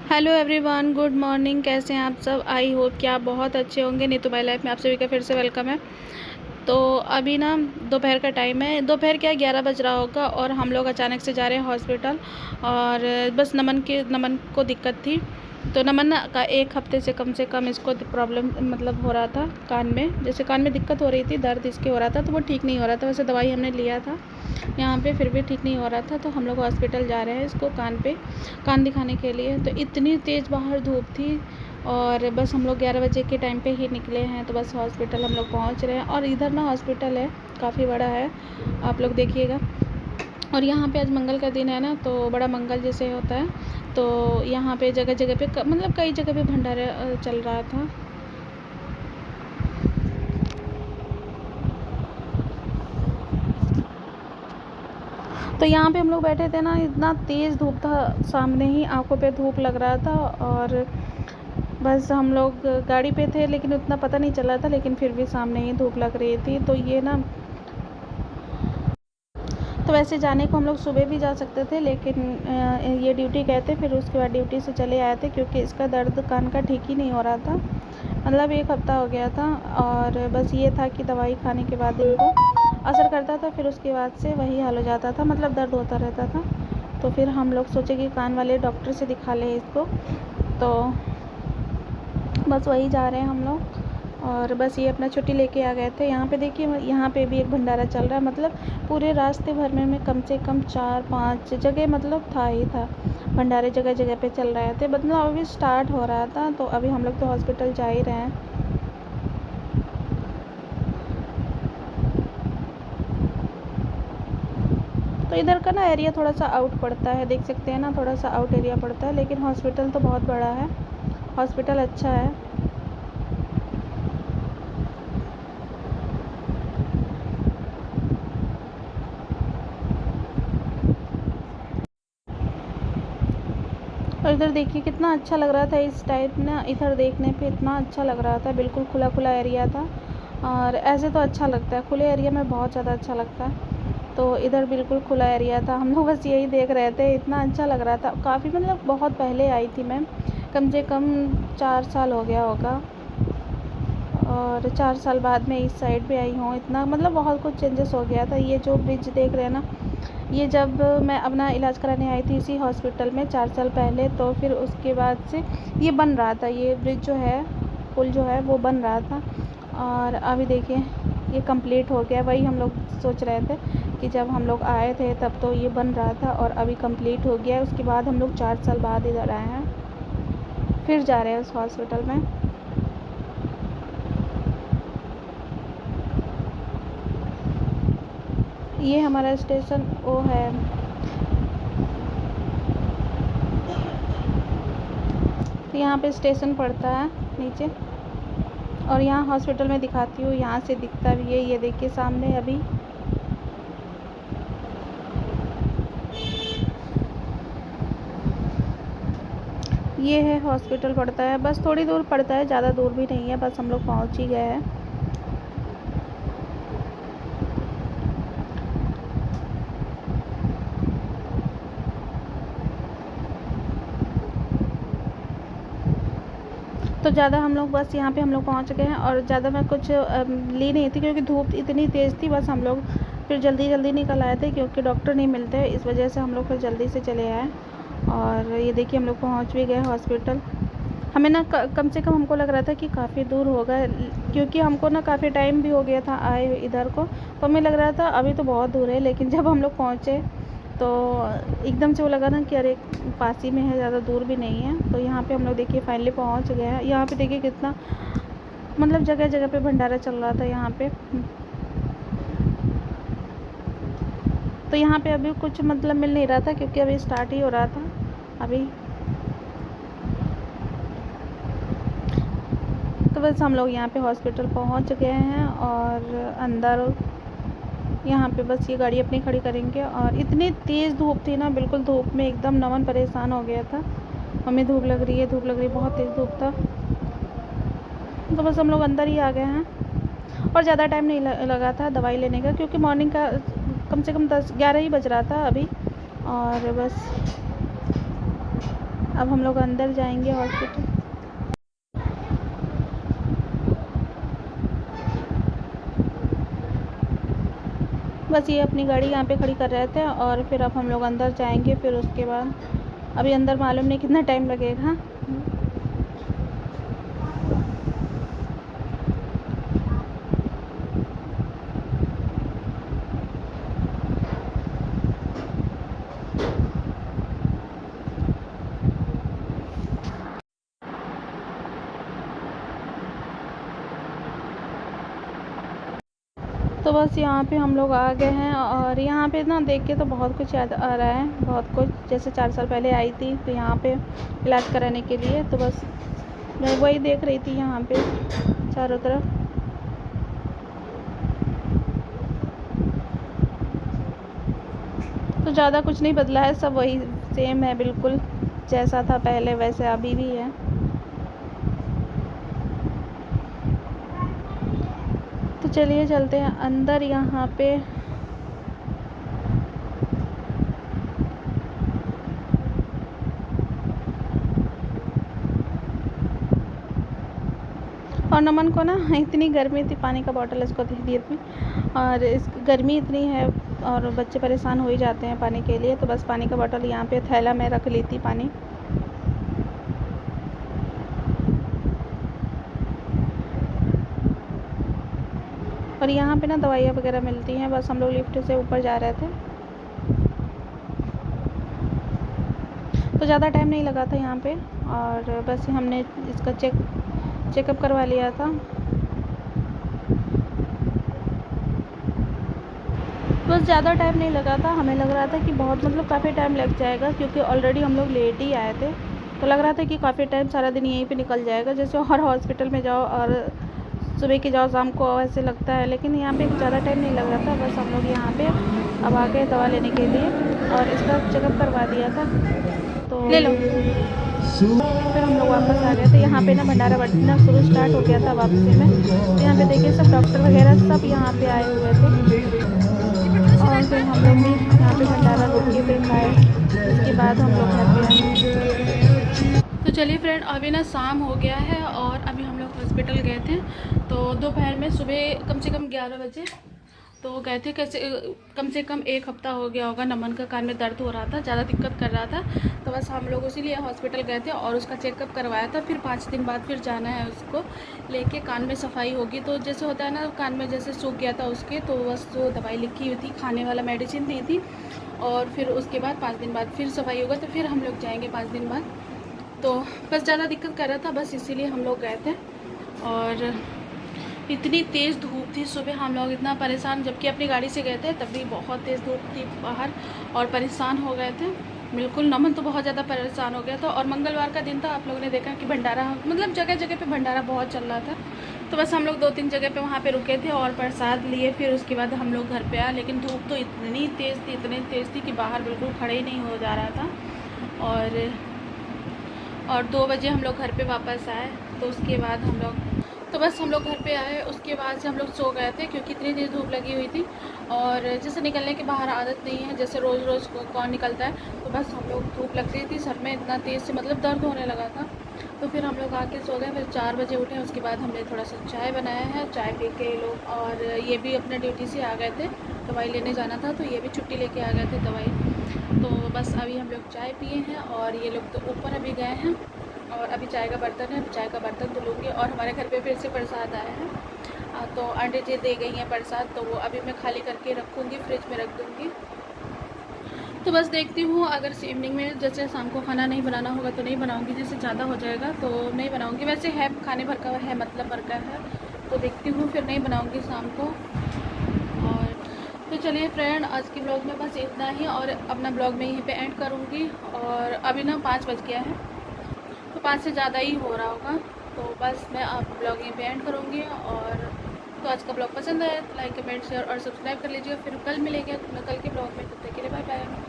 Hello everyone, good morning. कैसे हैं आप सब? आई होप कि आप बहुत अच्छे होंगे। नीतू माय लाइफ में आप सभी का फिर से वेलकम है। तो अभी ना दोपहर का टाइम है, दोपहर क्या 11 बज रहा होगा और हम लोग अचानक से जा रहे हैं हॉस्पिटल। और बस नमन को दिक्कत थी। तो नमन का एक हफ्ते से कम इसको प्रॉब्लम मतलब हो रहा था कान में, जैसे कान में दिक्कत हो रही थी, दर्द इसके हो रहा था, तो वो ठीक नहीं हो रहा था। वैसे दवाई हमने लिया था यहाँ पे, फिर भी ठीक नहीं हो रहा था। तो हम लोग हॉस्पिटल जा रहे हैं इसको कान दिखाने के लिए। तो इतनी तेज़ बाहर धूप थी और बस हम लोग 11 बजे के टाइम पे ही निकले हैं। तो बस हॉस्पिटल हम लोग पहुँच रहे हैं और इधर ना हॉस्पिटल है, काफ़ी बड़ा है, आप लोग देखिएगा। और यहाँ पे आज मंगल का दिन है ना, तो बड़ा मंगल जैसे होता है। तो यहाँ पे जगह जगह पे मतलब कई जगह पे भंडारा चल रहा था। तो यहाँ पे हम लोग बैठे थे ना, इतना तेज़ धूप था, सामने ही आंखों पे धूप लग रहा था। और बस हम लोग गाड़ी पे थे लेकिन उतना पता नहीं चला था, लेकिन फिर भी सामने ही धूप लग रही थी। तो ये ना, तो वैसे जाने को हम लोग सुबह भी जा सकते थे, लेकिन ये ड्यूटी गए थे, फिर उसके बाद ड्यूटी से चले आए थे क्योंकि इसका दर्द कान का ठीक ही नहीं हो रहा था। मतलब एक हफ़्ता हो गया था और बस ये था कि दवाई खाने के बाद इनको असर करता था, फिर उसके बाद से वही हाल हो जाता था, मतलब दर्द होता रहता था। तो फिर हम लोग सोचे कि कान वाले डॉक्टर से दिखा लें इसको। तो बस वही जा रहे हैं हम लोग। और बस ये अपना छुट्टी लेके आ गए थे। यहाँ पे देखिए, यहाँ पे भी एक भंडारा चल रहा है, मतलब पूरे रास्ते भर में कम से कम 4-5 जगह मतलब था ही था, भंडारे जगह जगह पे चल रहे थे। मतलब अभी स्टार्ट हो रहा था, तो अभी हम लोग तो हॉस्पिटल जा ही रहे हैं। तो इधर का ना एरिया थोड़ा सा आउट पड़ता है, देख सकते हैं ना, थोड़ा सा आउट एरिया पड़ता है, लेकिन हॉस्पिटल तो बहुत बड़ा है, हॉस्पिटल अच्छा है। और इधर देखिए कितना अच्छा लग रहा था इस टाइप ना, इधर देखने पे इतना अच्छा लग रहा था, बिल्कुल खुला खुला एरिया था। और ऐसे तो अच्छा लगता है, खुले एरिया में बहुत ज़्यादा अच्छा लगता है। तो इधर बिल्कुल खुला एरिया था, हम लोग बस यही देख रहे थे, इतना अच्छा लग रहा था। काफ़ी मतलब बहुत पहले आई थी मैं, कम से कम 4 साल हो गया होगा, और 4 साल बाद में इस साइड पे आई हूँ। इतना मतलब बहुत कुछ चेंजेस हो गया था। ये जो ब्रिज देख रहे हैं ना, ये जब मैं अपना इलाज कराने आई थी इसी हॉस्पिटल में 4 साल पहले, तो फिर उसके बाद से ये बन रहा था, ये ब्रिज जो है, पुल जो है वो बन रहा था। और अभी देखिए ये कंप्लीट हो गया। वही हम लोग सोच रहे थे कि जब हम लोग आए थे तब तो ये बन रहा था और अभी कंप्लीट हो गया है। उसके बाद हम लोग 4 साल बाद इधर आए हैं, फिर जा रहे हैं उस हॉस्पिटल में। ये हमारा स्टेशन वो है, तो यहाँ पे स्टेशन पड़ता है नीचे। और यहाँ हॉस्पिटल में दिखाती हूँ, यहाँ से दिखता भी है, ये देखिए सामने अभी। ये है हॉस्पिटल पड़ता है, बस थोड़ी दूर पड़ता है, ज़्यादा दूर भी नहीं है, बस हम लोग पहुँच ही गए हैं। तो ज़्यादा हम लोग बस यहाँ पे हम लोग पहुँच गए हैं, और ज़्यादा मैं कुछ ली नहीं थी क्योंकि धूप इतनी तेज़ थी। बस हम लोग फिर जल्दी जल्दी निकल आए थे क्योंकि डॉक्टर नहीं मिलते, इस वजह से हम लोग फिर जल्दी से चले आए। और ये देखिए हम लोग पहुँच भी गए हॉस्पिटल। हमें ना कम से कम हमको लग रहा था कि काफ़ी दूर होगा, क्योंकि हमको ना काफ़ी टाइम भी हो गया था आए इधर को, तो हमें लग रहा था अभी तो बहुत दूर है। लेकिन जब हम लोग पहुँचे तो एकदम से वो लगा ना कि अरे पास ही में है, ज़्यादा दूर भी नहीं है। तो यहाँ पे हम लोग देखिए फाइनली पहुँच गए हैं। यहाँ पे देखिए कितना मतलब जगह जगह पे भंडारा चल रहा था यहाँ पे। तो यहाँ पे अभी कुछ मतलब मिल नहीं रहा था क्योंकि अभी स्टार्ट ही हो रहा था अभी। तो बस हम लोग यहाँ पे हॉस्पिटल पहुँच गए हैं और अंदर यहाँ पे बस ये गाड़ी अपनी खड़ी करेंगे। और इतनी तेज़ धूप थी ना, बिल्कुल धूप में एकदम नमन परेशान हो गया था, हमें धूप लग रही है, धूप लग रही है, बहुत तेज़ धूप था। तो बस हम लोग अंदर ही आ गए हैं और ज़्यादा टाइम नहीं लगा था दवाई लेने का, क्योंकि मॉर्निंग का कम से कम 10-11 ही बज रहा था अभी। और बस अब हम लोग अंदर जाएंगे हॉस्पिटल। बस ये अपनी गाड़ी यहाँ पे खड़ी कर रहे थे और फिर अब हम लोग अंदर जाएंगे। फिर उसके बाद अभी अंदर मालूम नहीं कितना टाइम लगेगा। तो बस यहाँ पे हम लोग आ गए हैं और यहाँ पे ना देख के तो बहुत कुछ याद आ रहा है, बहुत कुछ। जैसे 4 साल पहले आई थी तो यहाँ पे इलाज कराने के लिए, तो बस मैं वही देख रही थी यहाँ पे चारों तरफ। तो ज़्यादा कुछ नहीं बदला है, सब वही सेम है बिल्कुल, जैसा था पहले वैसे अभी भी है। तो चलिए चलते हैं अंदर। यहाँ पे और नमन को ना इतनी गर्मी थी, पानी का बोतल इसको दे दी थी, और इस गर्मी इतनी है और बच्चे परेशान हो ही जाते हैं पानी के लिए, तो बस पानी का बोतल यहाँ पे थैला में रख ली थी पानी। और यहाँ पे ना दवाइयाँ वगैरह मिलती हैं। बस हम लोग लिफ्ट से ऊपर जा रहे थे, तो ज़्यादा टाइम नहीं लगा था यहाँ पे, और बस हमने इसका चेकअप करवा लिया था। बस ज़्यादा टाइम नहीं लगा था, हमें लग रहा था कि बहुत मतलब काफ़ी टाइम लग जाएगा, क्योंकि ऑलरेडी हम लोग लेट ही आए थे, तो लग रहा था कि काफ़ी टाइम सारा दिन यहीं पे निकल जाएगा। जैसे और हॉस्पिटल में जाओ और सुबह की जाओ शाम को ऐसे लगता है, लेकिन यहाँ पे ज़्यादा टाइम नहीं लग रहा था। बस हम लोग यहाँ पे अब आ गए दवा लेने के लिए और इसका चेकअप करवा दिया था, तो ले लो। फिर हम लोग वापस आ गए थे। यहाँ पे ना भंडारा बंटना शुरू स्टार्ट हो गया था वापसी में, तो यहाँ पे देखिए सब डॉक्टर वगैरह सब यहाँ पे आए हुए थे, और फिर हम लोग भी यहाँ पे भंडारा रोक के फिर खाए, उसके बाद हम लोग घर पे आए। तो चलिए फ्रेंड, अभी ना शाम हो गया है और अभी हम लोग हॉस्पिटल गए थे। तो दोपहर में सुबह कम से कम 11 बजे तो गए थे। कैसे कम से कम 1 हफ्ता हो गया होगा, नमन का कान में दर्द हो रहा था, ज़्यादा दिक्कत कर रहा था, तो बस हम लोग इसीलिए हॉस्पिटल गए थे और उसका चेकअप करवाया था। फिर 5 दिन बाद फिर जाना है उसको लेके, कान में सफाई होगी। तो जैसे होता है ना, कान में जैसे सूख गया था उसके, तो बस जो दवाई लिखी हुई थी, खाने वाला मेडिसिन दी थी, और फिर उसके बाद 5 दिन बाद फिर सफाई होगा, तो फिर हम लोग जाएंगे 5 दिन बाद। तो बस ज़्यादा दिक्कत कर रहा था, बस इसीलिए हम लोग गए थे। और इतनी तेज़ धूप थी सुबह, हम लोग इतना परेशान, जबकि अपनी गाड़ी से गए थे तब भी बहुत तेज़ धूप थी बाहर और परेशान हो गए थे बिल्कुल। नमन तो बहुत ज़्यादा परेशान हो गया था। और मंगलवार का दिन था, आप लोगों ने देखा कि भंडारा मतलब जगह जगह पे भंडारा बहुत चल रहा था, तो बस हम लोग 2-3 जगह पे वहाँ पे रुके थे और प्रसाद लिए, फिर उसके बाद हम लोग घर पे आए। लेकिन धूप तो इतनी तेज़ थी कि बाहर बिल्कुल खड़े ही नहीं हो जा रहा था। और 2 बजे हम लोग घर पे वापस आए। तो उसके बाद हम लोग घर पे आए, उसके बाद से हम लोग सो गए थे, क्योंकि इतनी तेज़ धूप लगी हुई थी और जैसे निकलने के बाहर आदत नहीं है, जैसे रोज़ रोज़ कौन निकलता है। तो बस हम लोग धूप लग रही थी, सर में इतना तेज़ से मतलब दर्द होने लगा था, तो फिर हम लोग आके सो गए। फिर 4 बजे उठे, उसके बाद हमने थोड़ा सा चाय बनाया है, चाय पी के लोग, और ये भी अपने ड्यूटी से आ गए थे, दवाई लेने जाना था, तो ये भी छुट्टी लेके आ गए थे दवाई। तो बस अभी हम लोग चाय पिए हैं और ये लोग तो ऊपर अभी गए हैं, और अभी चाय का बर्तन है, चाय का बर्तन धुलूँगी। और हमारे घर पे फिर से प्रसाद आया है, तो आंटी जी दे गई हैं प्रसाद, तो वो अभी मैं खाली करके रखूँगी, फ्रिज में रख दूँगी। तो बस देखती हूँ, अगर इवनिंग में जैसे शाम को खाना नहीं बनाना होगा तो नहीं बनाऊँगी, जैसे ज़्यादा हो जाएगा तो नहीं बनाऊँगी। वैसे है खाने भर का है, मतलब भर का है, तो देखती हूँ, फिर नहीं बनाऊँगी शाम को। और तो चलिए फ्रेंड, आज की ब्लॉग में बस इतना ही, और अपना ब्लॉग में यहीं पे एंड करूँगी। और अभी ना 5 बज गया है, तो 5 से ज़्यादा ही हो रहा होगा, तो बस मैं आप ब्लॉग यहीं पे एंड करूँगी। और तो आज का ब्लॉग पसंद आया तो लाइक कमेंट शेयर और सब्सक्राइब कर लीजिएगा। फिर कल मिलेंगे कल के ब्लॉग में, तब तक के लिए बाय बाय।